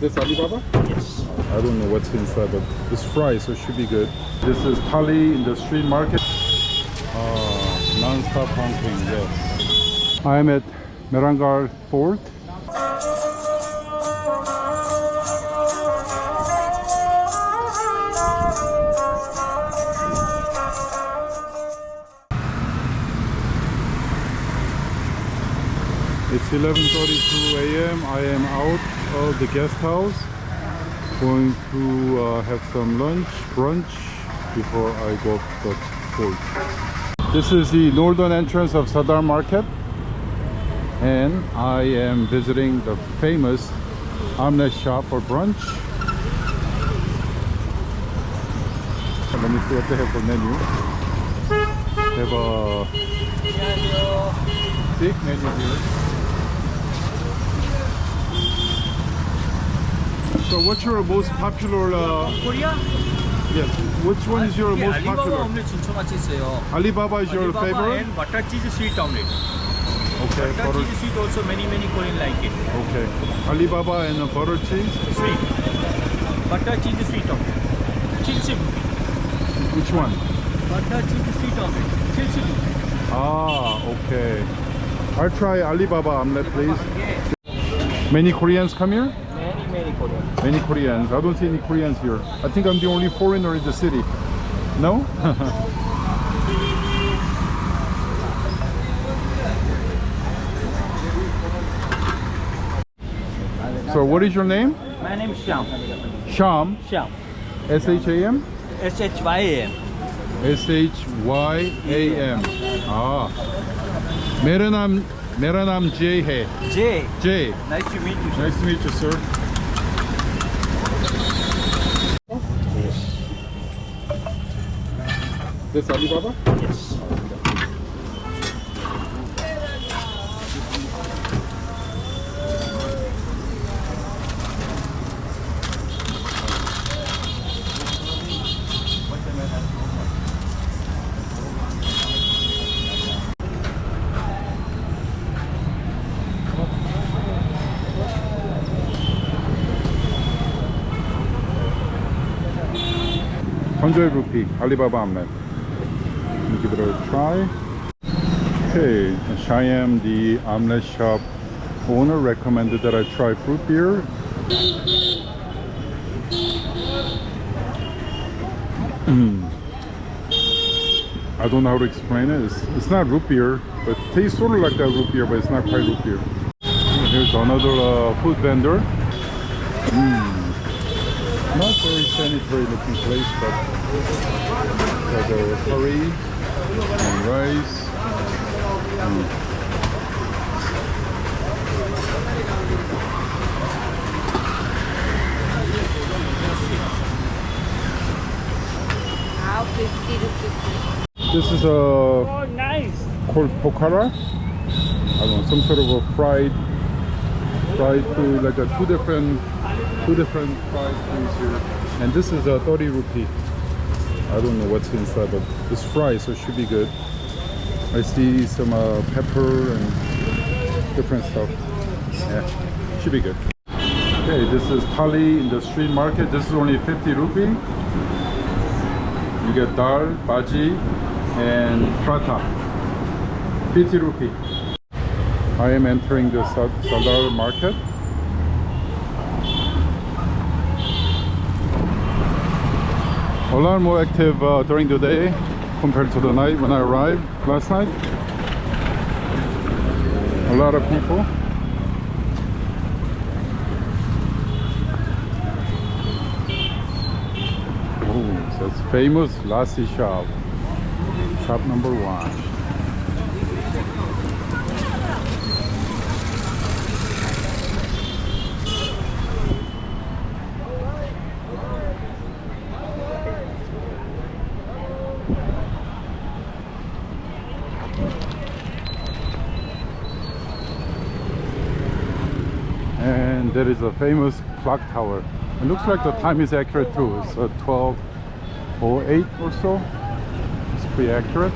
This Alibaba? Yes. I don't know what's inside, but it's fried, so it should be good. This is thali in the street market. Non-stop honking, yes. I am at Merangal Fort. It's 11:32 a.m. I am out of the guest house, going to have some brunch before I go up the fort. This is the northern entrance of Sadar Market, and I am visiting the famous omelette shop for brunch. Let me see what they have for menu. They have a big menu here. So what's your most popular Korea? yes, which one is your most Alibaba popular? omelette 진짜 맛있어요. Alibaba is your Alibaba favorite? and butter cheese sweet omelette. Okay, Butter cheese sweet also many Korean like it. okay. Alibaba and butter cheese? Sweet. Butter cheese sweet omelette. Chilsi. Which one? Butter cheese sweet omelette. Chilsi. Ah, okay. I'll try Alibaba omelette, please. Many Koreans come here? Many Korean. Many Koreans. I don't see any Koreans here. I think I'm the only foreigner in the city. No? So what is your name? My name is Shyam. Sham. Shyam. S-H-A-M? SHYAM. S-H-Y-A-M. Ah. मेरा नाम Jay है. Jay. Jay. Nice to meet you. Nice to meet you, sir. This Alibaba? Yes. ₹100 Alibaba omelette. Let me give it a try. Okay, Shyam, the omelette shop owner, recommended that I try fruit beer. I don't know how to explain it. It's not root beer, but it tastes sort of like that root beer, but it's not quite root beer. Here's another food vendor. Not very sanitary looking place, but there's a curry and rice. This is Oh, nice. called pokara. I don't know, some sort of a fried food, like a two different fried foods here. And this is a 30 rupee. I don't know what's inside, but it's fried, so it should be good. I see some pepper and different stuff. Yeah, should be good. Okay, this is thali in the street market. This is only 50 rupee. You get dal, bhaji, and prata. 50 rupee. I am entering the Sadar market. A lot more active during the day compared to the night when I arrived last night. A lot of people. Oh, so it's famous lassi shop. Shop number 1. And there is a famous clock tower. It looks like the time is accurate too. It's 12:08 or so. It's pretty accurate.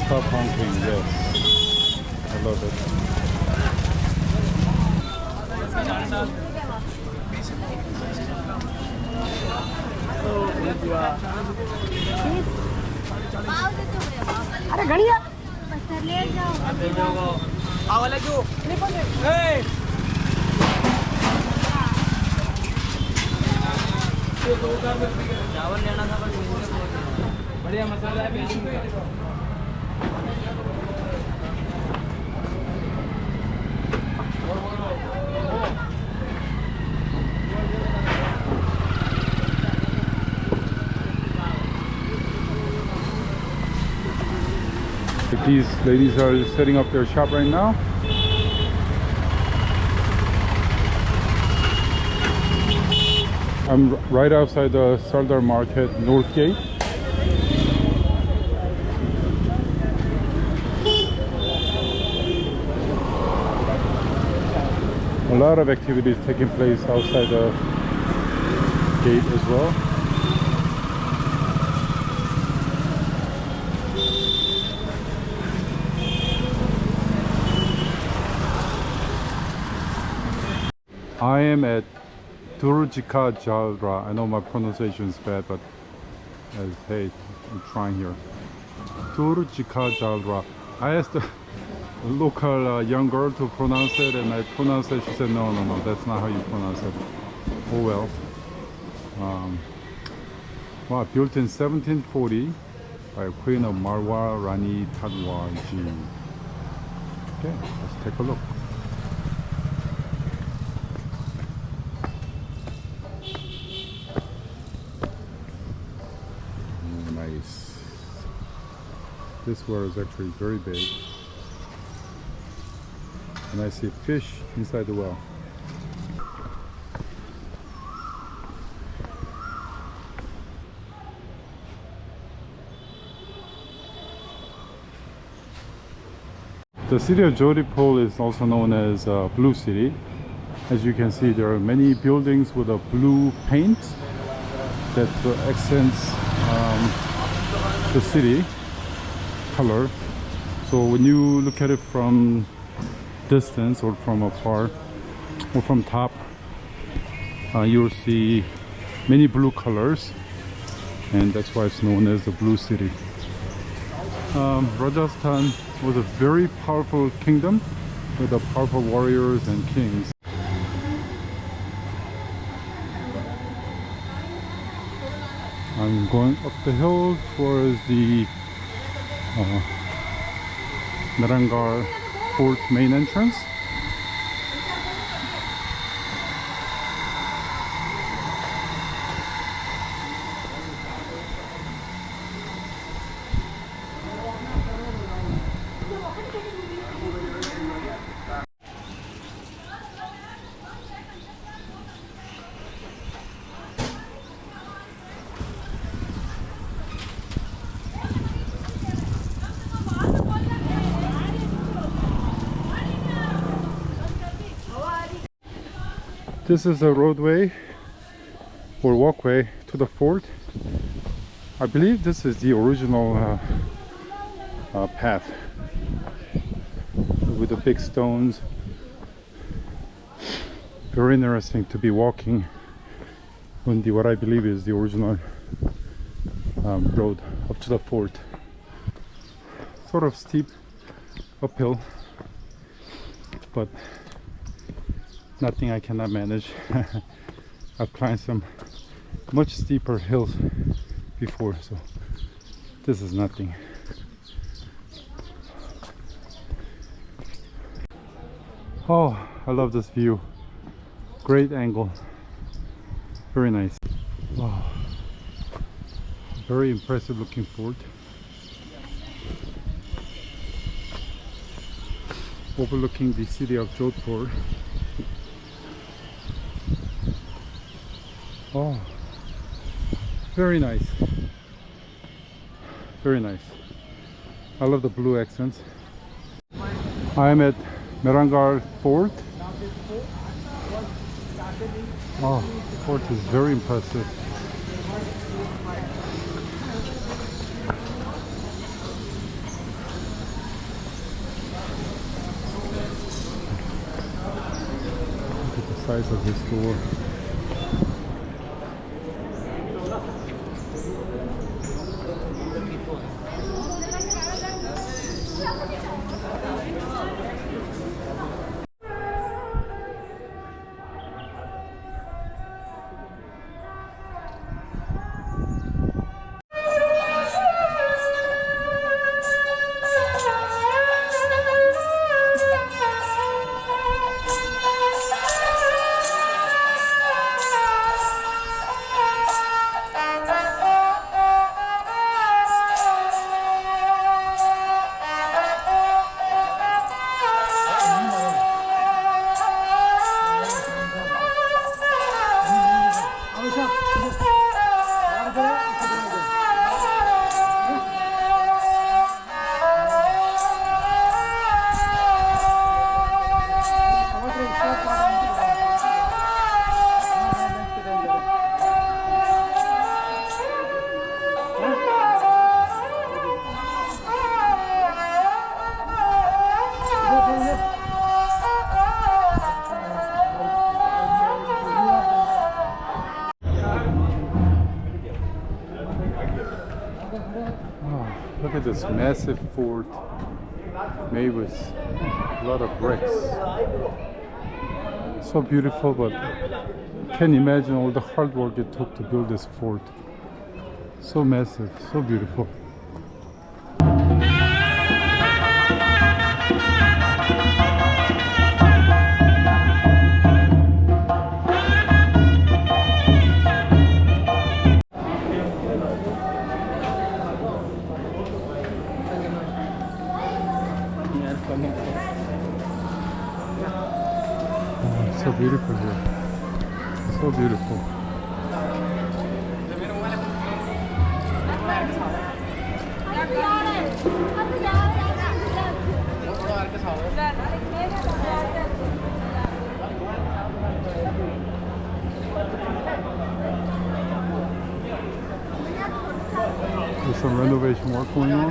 Stop honking, yes. I love it. अरे घड़िया ले जाओ वाला जो चावल लेना था बढ़िया मसाला है। These ladies are setting up their shop right now. I'm right outside the Sardar Market North Gate. A lot of activities taking place outside the gate as well. I am at Durjika Jalra. I know my pronunciation is bad, but hey, I'm trying here. Durjika Jalra. I asked a local young girl to pronounce it, and I pronounced it. She said, no, that's not how you pronounce it. Oh well. Wow, built in 1740 by Queen of Marwa Rani Tadwaji. Okay, let's take a look. Nice. This well is actually very big, and I see fish inside the well. The city of Jodhpur is also known as Blue City. As you can see, there are many buildings with a blue paint that accents the city color. So when you look at it from distance or from afar or from top, you'll see many blue colors, and that's why it's known as the Blue City. Rajasthan was a very powerful kingdom with powerful warriors and kings. I'm going up the hill towards the Narangar Fort main entrance. This is a roadway or walkway to the fort. I believe this is the original path with the big stones. Very interesting to be walking on the what I believe is the original road up to the fort. Sort of steep uphill, but nothing I cannot manage. I've climbed some much steeper hills before, so this is nothing. Oh, I love this view. Great angle. Very nice. Wow. Very impressive looking fort. Overlooking the city of Jodhpur. Oh, very nice. Very nice. I love the blue accents. I am at Narangar Fort. Oh, the fort is very impressive. size of this door. Look at this massive fort made with a lot of bricks. So beautiful, but can't imagine all the hard work it took to build this fort. So massive, so beautiful. Oh, so beautiful here. So beautiful. There's some renovation work going on.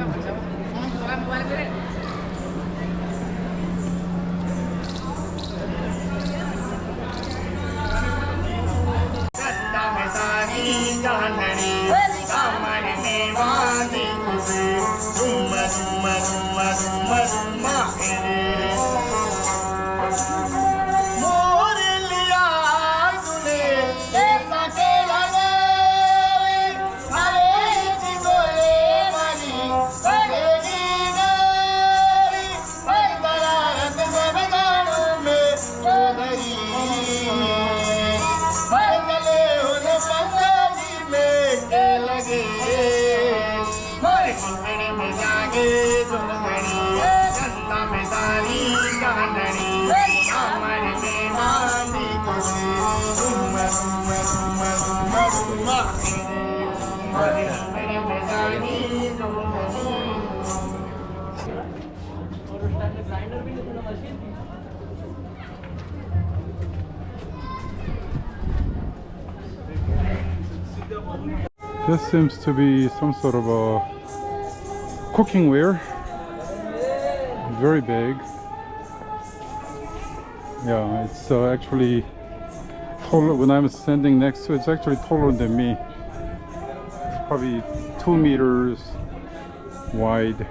This seems to be some sort of a cooking ware. Very big. Yeah, it's actually taller. When I was standing next to it, it's actually taller than me. It's probably 2 meters wide.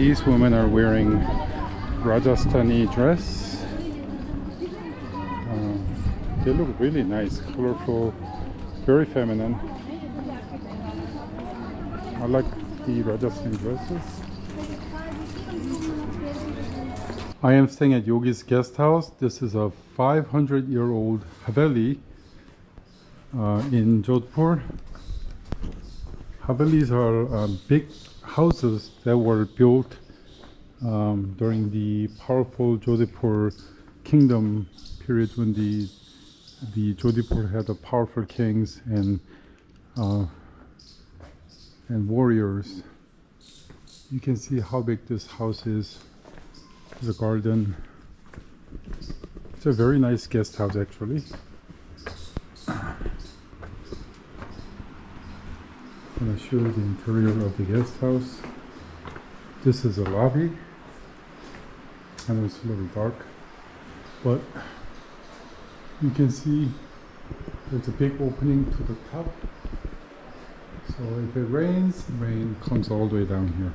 These women are wearing Rajasthani dress. They look really nice, colorful, very feminine. I like the Rajasthani dresses. I am staying at Yogi's guest house. This is a 500-year-old Haveli in Jodhpur. Havelis are big houses that were built during the powerful Jodhpur kingdom period, when the Jodhpur had the powerful kings and warriors. You can see how big this house is. The garden. It's a very nice guest house actually. I'm going to show you the interior of the guest house. This is a lobby. I know it's a little dark, but you can see there's a big opening to the top. So if it rains, rain comes all the way down here.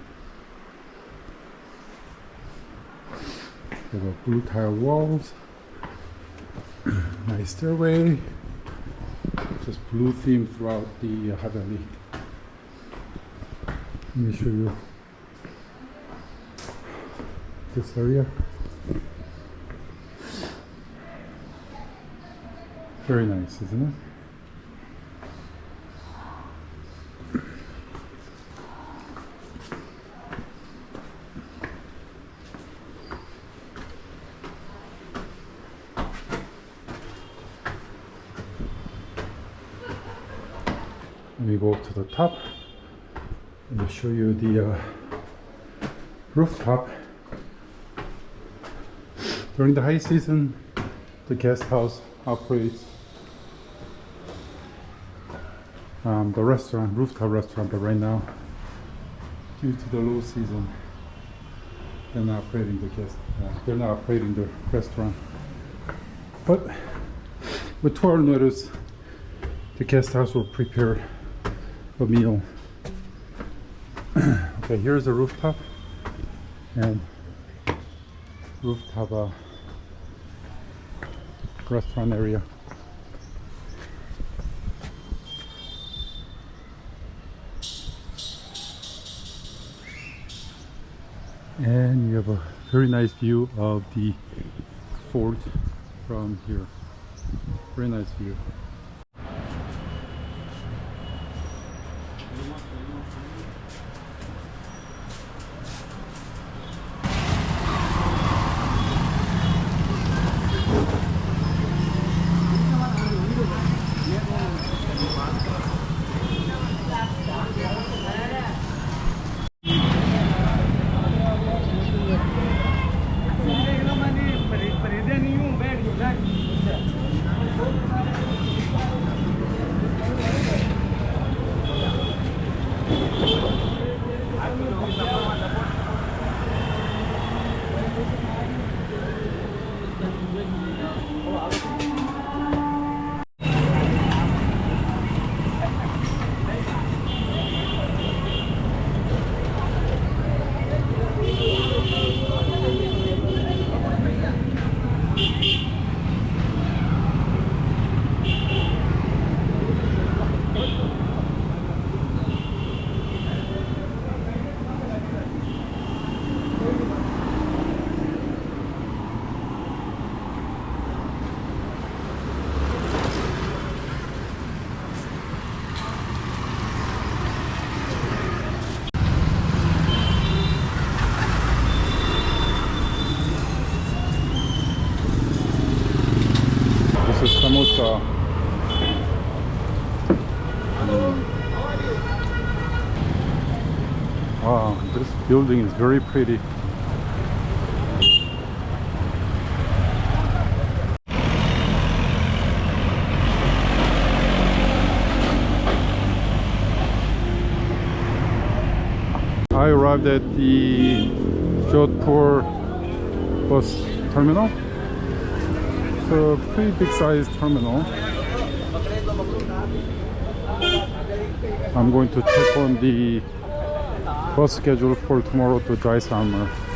There are blue tile walls, nice stairway, just blue theme throughout the Haveli. Let me show you this area. Very nice, isn't it? Let me go up to the top. Let me show you the rooftop. During the high season, the guest house operates the restaurant, rooftop restaurant, but right now, due to the low season, they're not operating the restaurant. But with 2 hour notice, the guest house will prepare a meal. Okay, here's the rooftop and rooftop restaurant area. And you have a very nice view of the fort from here. Very nice view. This is samosa. Wow, this building is very pretty. I arrived at the Jodhpur bus terminal. It's a pretty big sized terminal. I'm going to check on the bus schedule for tomorrow to Jaisalmer.